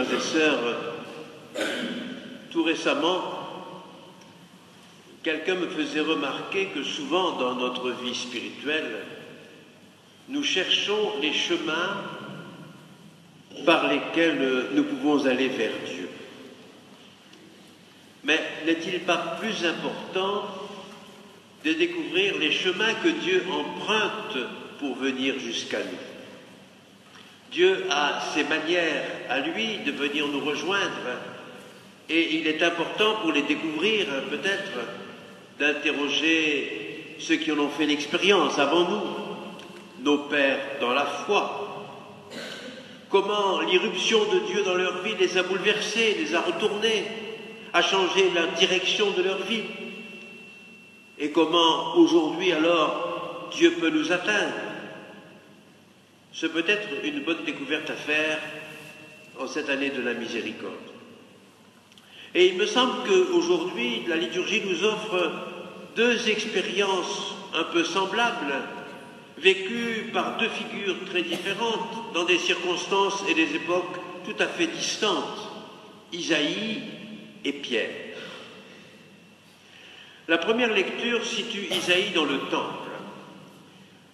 frères et sœurs, tout récemment, quelqu'un me faisait remarquer que souvent dans notre vie spirituelle, nous cherchons les chemins par lesquels nous pouvons aller vers Dieu. Mais n'est-il pas plus important de découvrir les chemins que Dieu emprunte pour venir jusqu'à nous? Dieu a ses manières à lui de venir nous rejoindre et il est important pour les découvrir peut-être d'interroger ceux qui en ont fait l'expérience avant nous, nos pères dans la foi. Comment l'irruption de Dieu dans leur vie les a bouleversés, les a retournés, a changé la direction de leur vie. Et comment aujourd'hui alors Dieu peut nous atteindre. C'est peut-être une bonne découverte à faire en cette année de la miséricorde. Et il me semble qu'aujourd'hui, la liturgie nous offre deux expériences un peu semblables, vécues par deux figures très différentes, dans des circonstances et des époques tout à fait distantes, Isaïe et Pierre. La première lecture situe Isaïe dans le temple.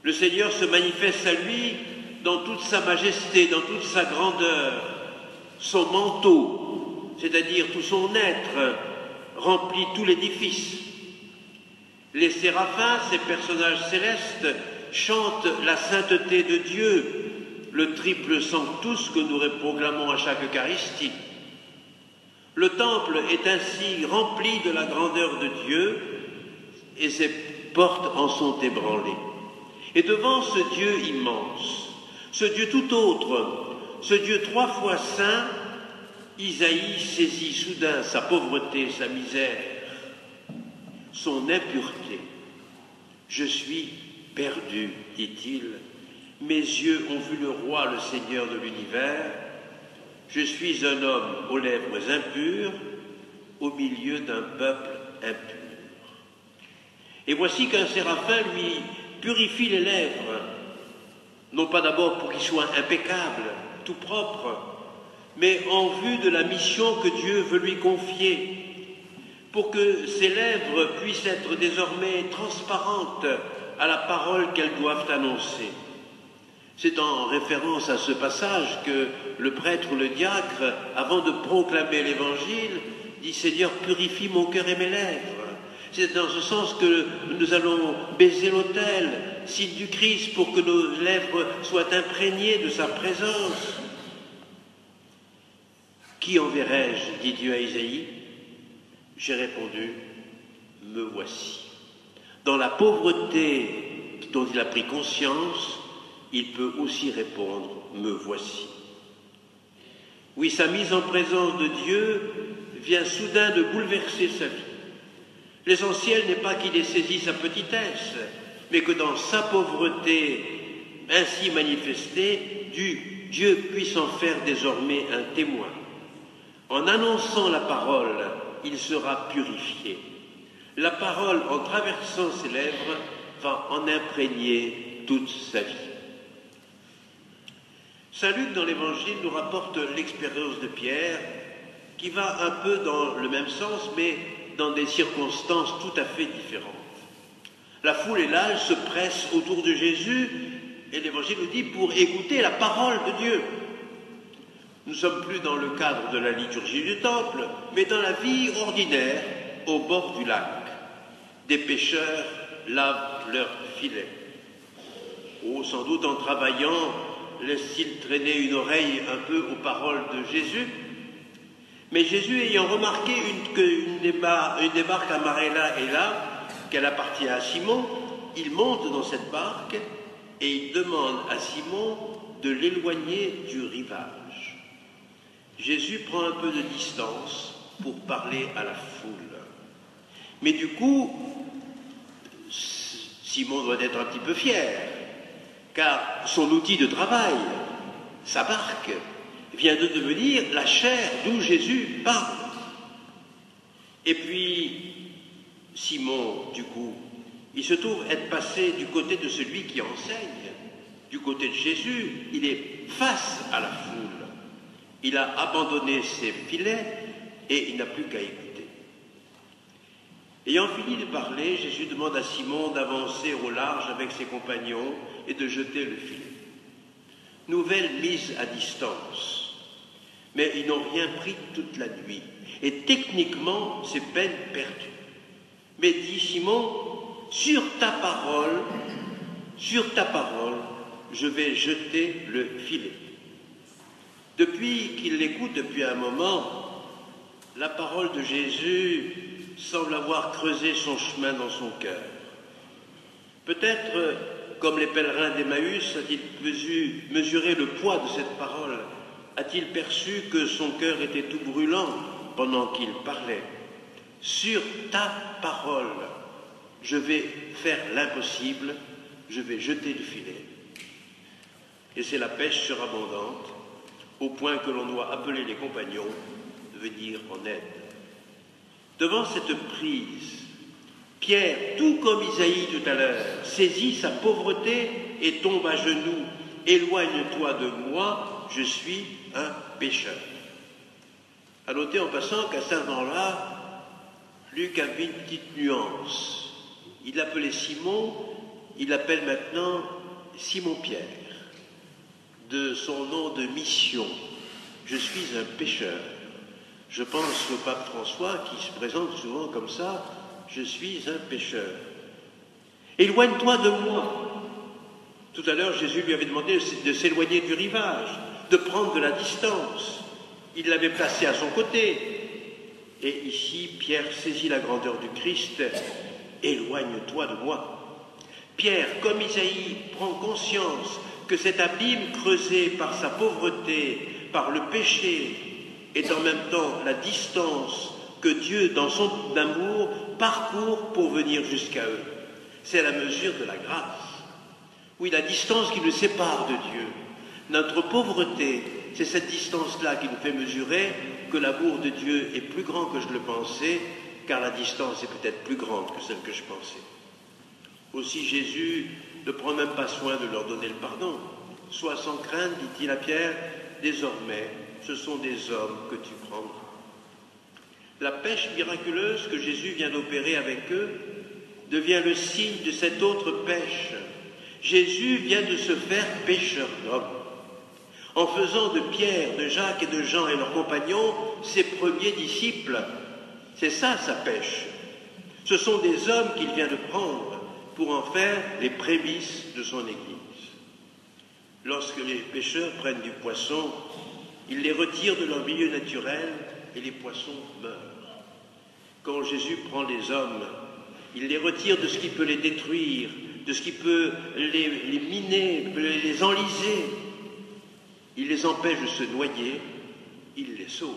Le Seigneur se manifeste à lui dans toute sa majesté, dans toute sa grandeur, son manteau, c'est-à-dire tout son être, remplit tout l'édifice. Les séraphins, ces personnages célestes, chantent la sainteté de Dieu, le triple sanctus que nous proclamons à chaque Eucharistie. Le temple est ainsi rempli de la grandeur de Dieu et ses portes en sont ébranlées. Et devant ce Dieu immense, ce Dieu tout autre, ce Dieu trois fois saint, Isaïe saisit soudain sa pauvreté, sa misère, son impureté. « Je suis perdu, dit-il, mes yeux ont vu le roi, le Seigneur de l'univers. Je suis un homme aux lèvres impures, au milieu d'un peuple impur. » Et voici qu'un séraphin lui purifie les lèvres, non pas d'abord pour qu'il soit impeccable, tout propre, mais en vue de la mission que Dieu veut lui confier, pour que ses lèvres puissent être désormais transparentes à la parole qu'elles doivent annoncer. C'est en référence à ce passage que le prêtre ou le diacre, avant de proclamer l'Évangile, dit « Seigneur, purifie mon cœur et mes lèvres ». C'est dans ce sens que nous allons baiser l'autel, signe du Christ, pour que nos lèvres soient imprégnées de sa présence. « Qui enverrai-je » dit Dieu à Isaïe. J'ai répondu « Me voici ». Dans la pauvreté dont il a pris conscience, il peut aussi répondre « Me voici ». Oui, sa mise en présence de Dieu vient soudain de bouleverser sa vie. L'essentiel n'est pas qu'il ait saisi sa petitesse, mais que dans sa pauvreté ainsi manifestée, Dieu puisse en faire désormais un témoin. En annonçant la parole, il sera purifié. La parole, en traversant ses lèvres, va en imprégner toute sa vie. Saint Luc, dans l'Évangile, nous rapporte l'expérience de Pierre, qui va un peu dans le même sens, mais dans des circonstances tout à fait différentes. La foule et l'âge se pressent autour de Jésus, et l'Évangile nous dit pour écouter la parole de Dieu. Nous ne sommes plus dans le cadre de la liturgie du temple, mais dans la vie ordinaire, au bord du lac. Des pêcheurs lavent leurs filets. Oh, sans doute en travaillant, laisse-t-il traîner une oreille un peu aux paroles de Jésus. Mais Jésus, ayant remarqué qu'une des barques amarrée là et là, qu'elle appartient à Simon, il monte dans cette barque et il demande à Simon de l'éloigner du rivage. Jésus prend un peu de distance pour parler à la foule. Mais du coup, Simon doit être un petit peu fier, car son outil de travail, sa barque, vient de devenir la chair d'où Jésus parle. Et puis, Simon, du coup, il se trouve être passé du côté de celui qui enseigne, du côté de Jésus, il est face à la foule. Il a abandonné ses filets et il n'a plus qu'à écouter. Ayant fini de parler, Jésus demande à Simon d'avancer au large avec ses compagnons et de jeter le filet. Nouvelle mise à distance. Mais ils n'ont rien pris toute la nuit. Et techniquement, c'est peine perdue. Mais dit Simon, sur ta parole, je vais jeter le filet. Depuis qu'il l'écoute depuis un moment, la parole de Jésus semble avoir creusé son chemin dans son cœur. Peut-être, comme les pèlerins d'Emmaüs, a-t-il mesuré le poids de cette parole? A-t-il perçu que son cœur était tout brûlant pendant qu'il parlait? Sur ta parole, je vais faire l'impossible, je vais jeter le filet. Et c'est la pêche surabondante, au point que l'on doit appeler les compagnons de venir en aide. Devant cette prise, Pierre, tout comme Isaïe tout à l'heure, saisit sa pauvreté et tombe à genoux. « Éloigne-toi de moi, je suis un pécheur. » À noter en passant qu'à ce moment-là, Luc a mis une petite nuance. Il l'appelait Simon, il l'appelle maintenant Simon-Pierre, de son nom de mission. Je suis un pécheur. Je pense au pape François qui se présente souvent comme ça, je suis un pécheur. Éloigne-toi de moi. Tout à l'heure, Jésus lui avait demandé de s'éloigner du rivage, de prendre de la distance. Il l'avait placé à son côté. Et ici, Pierre saisit la grandeur du Christ. Éloigne-toi de moi. Pierre, comme Isaïe, prend conscience que cet abîme creusé par sa pauvreté, par le péché, est en même temps la distance que Dieu, dans son amour, parcourt pour venir jusqu'à eux. C'est la mesure de la grâce. Oui, la distance qui nous sépare de Dieu. Notre pauvreté, c'est cette distance-là qui nous fait mesurer que l'amour de Dieu est plus grand que je le pensais, car la distance est peut-être plus grande que celle que je pensais. Aussi Jésus ne prend même pas soin de leur donner le pardon. Sois sans crainte, dit-il à Pierre, désormais, ce sont des hommes que tu prendras. La pêche miraculeuse que Jésus vient d'opérer avec eux devient le signe de cette autre pêche. Jésus vient de se faire pêcheur d'hommes, en faisant de Pierre, de Jacques et de Jean et leurs compagnons ses premiers disciples. C'est ça sa pêche. Ce sont des hommes qu'il vient de prendre pour en faire les prémices de son Église. Lorsque les pêcheurs prennent du poisson, ils les retirent de leur milieu naturel et les poissons meurent. Quand Jésus prend les hommes, il les retire de ce qui peut les détruire, de ce qui peut les miner, les enliser. Il les empêche de se noyer, il les sauve.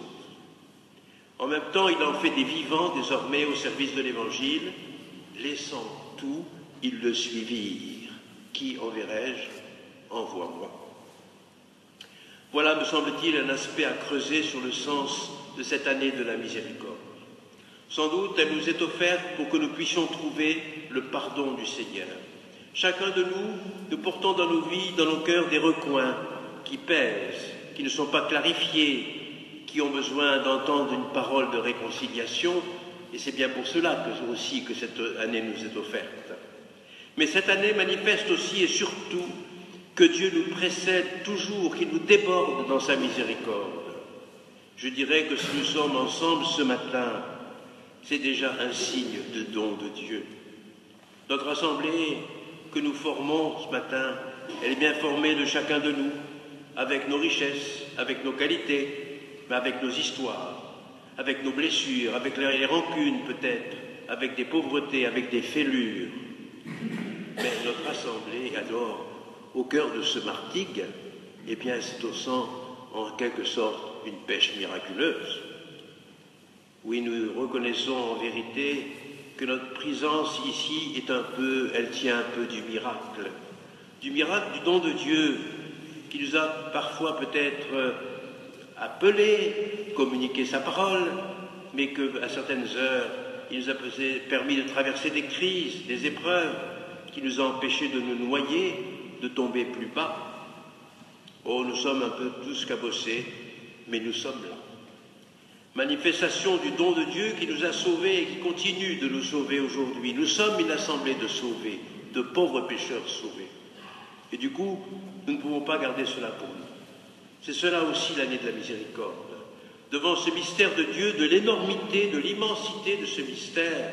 En même temps, il en fait des vivants désormais au service de l'Évangile. Laissant tout, ils le suivirent. Qui enverrai-je? Envoie-moi. Voilà, me semble-t-il, un aspect à creuser sur le sens de cette année de la miséricorde. Sans doute, elle nous est offerte pour que nous puissions trouver le pardon du Seigneur. Chacun de nous portons dans nos vies, dans nos cœurs, des recoins qui pèsent, qui ne sont pas clarifiés, qui ont besoin d'entendre une parole de réconciliation, et c'est bien pour cela aussi que cette année nous est offerte. Mais cette année manifeste aussi et surtout que Dieu nous précède toujours, qu'il nous déborde dans sa miséricorde. Je dirais que si nous sommes ensemble ce matin, c'est déjà un signe de don de Dieu. Notre assemblée que nous formons ce matin, elle est bien formée de chacun de nous, avec nos richesses, avec nos qualités, mais avec nos histoires, avec nos blessures, avec les rancunes peut-être, avec des pauvretés, avec des fêlures. Mais notre assemblée, alors, au cœur de ce martigue, eh bien, c'est au sang, en quelque sorte, une pêche miraculeuse. Oui, nous reconnaissons en vérité que notre présence ici elle tient un peu du miracle, du don de Dieu, qui nous a parfois peut-être appelés, communiqué sa parole, mais qu'à certaines heures, il nous a permis de traverser des crises, des épreuves, qui nous ont empêchés de nous noyer, de tomber plus bas. Oh, nous sommes un peu tous cabossés, mais nous sommes là. Manifestation du don de Dieu qui nous a sauvés et qui continue de nous sauver aujourd'hui. Nous sommes une assemblée de sauvés, de pauvres pécheurs sauvés. Et du coup, nous ne pouvons pas garder cela pour nous. C'est cela aussi l'année de la miséricorde. Devant ce mystère de Dieu, de l'énormité, de l'immensité de ce mystère,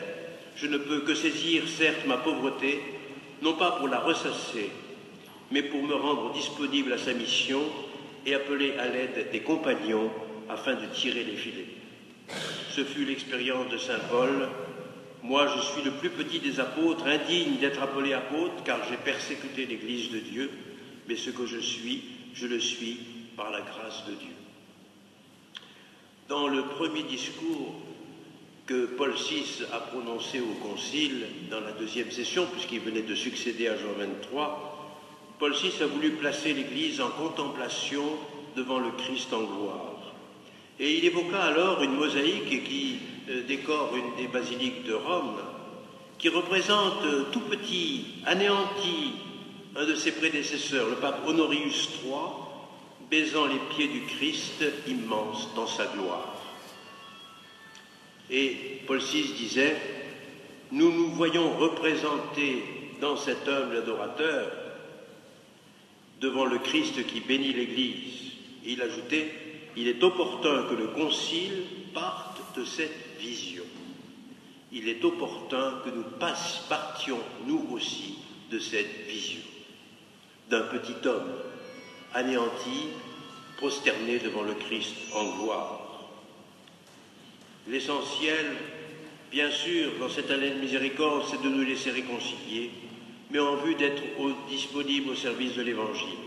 je ne peux que saisir, certes, ma pauvreté, non pas pour la ressasser, mais pour me rendre disponible à sa mission et appeler à l'aide des compagnons afin de tirer les filets. Ce fut l'expérience de saint Paul. Moi, je suis le plus petit des apôtres, indigne d'être appelé apôtre, car j'ai persécuté l'Église de Dieu, mais ce que je le suis par la grâce de Dieu. Dans le premier discours que Paul VI a prononcé au Concile, dans la deuxième session, puisqu'il venait de succéder à Jean XXIII, Paul VI a voulu placer l'Église en contemplation devant le Christ en gloire. Et il évoqua alors une mosaïque qui décore une des basiliques de Rome, qui représente tout petit, anéanti, un de ses prédécesseurs, le pape Honorius III, baisant les pieds du Christ immense dans sa gloire. Et Paul VI disait, nous nous voyons représentés dans cet humble adorateur devant le Christ qui bénit l'Église. Et il ajoutait, il est opportun que le Concile parte de cette vision. Il est opportun que nous partions, nous aussi, de cette vision. D'un petit homme anéanti, prosterné devant le Christ en gloire. L'essentiel, bien sûr, dans cette année de miséricorde, c'est de nous laisser réconcilier, mais en vue d'être disponibles au service de l'Évangile.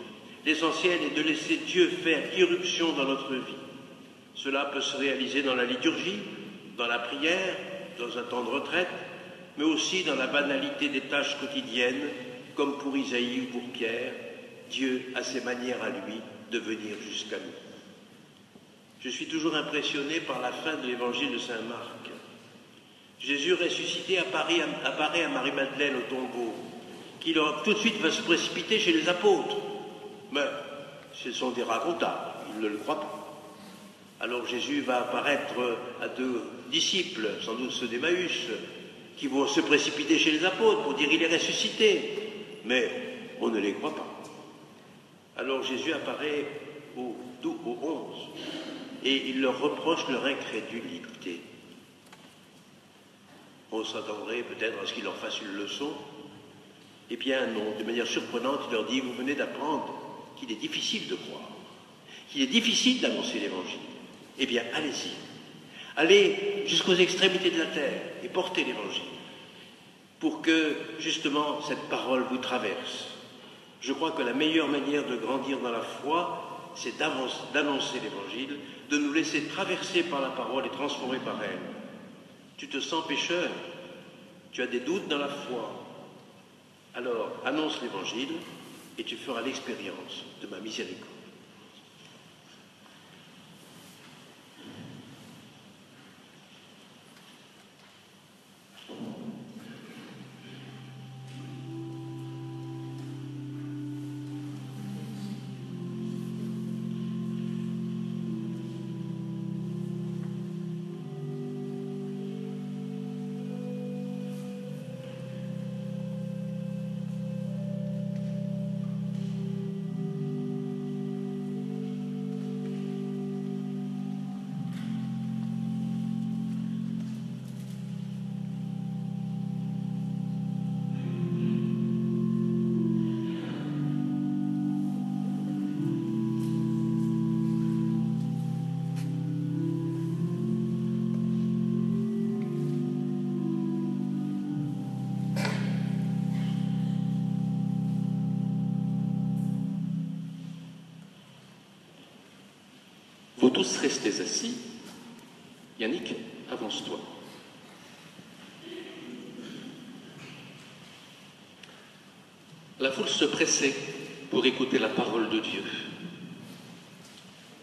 L'essentiel est de laisser Dieu faire irruption dans notre vie. Cela peut se réaliser dans la liturgie, dans la prière, dans un temps de retraite, mais aussi dans la banalité des tâches quotidiennes, comme pour Isaïe ou pour Pierre. Dieu a ses manières à lui de venir jusqu'à nous. Je suis toujours impressionné par la fin de l'évangile de saint Marc. Jésus ressuscité apparaît à Marie-Madeleine au tombeau, qui tout de suite va se précipiter chez les apôtres. Mais ce sont des racontables, ils ne le croient pas. Alors Jésus va apparaître à deux disciples, sans doute ceux d'Emmaüs, qui vont se précipiter chez les apôtres pour dire il est ressuscité. Mais on ne les croit pas. Alors Jésus apparaît aux 11 et il leur reproche leur incrédulité. On s'attendrait peut-être à ce qu'il leur fasse une leçon. Eh bien non, de manière surprenante, il leur dit, vous venez d'apprendre qu'il est difficile de croire, qu'il est difficile d'annoncer l'Évangile. Eh bien, allez-y. Allez jusqu'aux extrémités de la terre et portez l'Évangile pour que, justement, cette parole vous traverse. Je crois que la meilleure manière de grandir dans la foi, c'est d'annoncer l'Évangile, de nous laisser traverser par la parole et transformer par elle. Tu te sens pécheur, tu as des doutes dans la foi, alors annonce l'Évangile et tu feras l'expérience de ma miséricorde. Vous tous restez assis. Yannick, avance-toi. La foule se pressait pour écouter la parole de Dieu.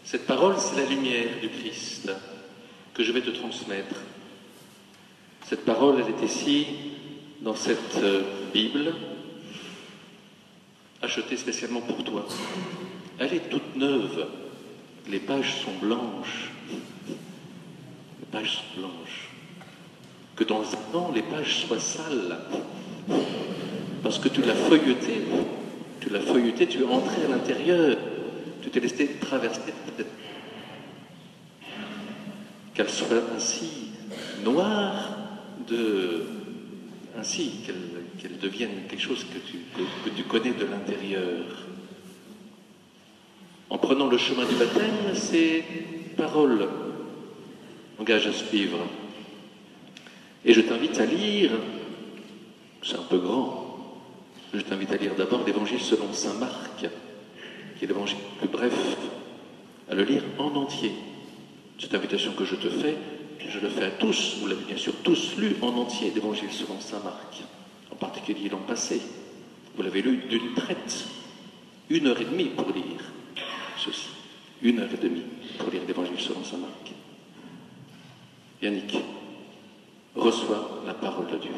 Cette parole, c'est la lumière du Christ que je vais te transmettre. Cette parole, elle est ici, dans cette Bible, achetée spécialement pour toi. Elle est toute neuve. les pages sont blanches. Les pages sont blanches. Que dans un an, les pages soient sales. Parce que tu l'as feuilleté. Tu l'as feuilleté, tu es entré à l'intérieur. Tu t'es laissé traverser. Qu'elle soit ainsi noire, ainsi qu'elle devienne quelque chose que tu connais de l'intérieur. En prenant le chemin du baptême, ces paroles engagent à suivre. Et je t'invite à lire, c'est un peu grand, je t'invite à lire d'abord l'Évangile selon saint Marc, qui est l'évangile le plus bref, à le lire en entier. Cette invitation que je te fais, je le fais à tous, vous l'avez bien sûr tous lu en entier, l'Évangile selon saint Marc, en particulier l'an passé. Vous l'avez lu d'une traite, 1h30 pour lire ceci, 1h30 pour lire l'Évangile selon saint Marc. Yannick, reçois la parole de Dieu.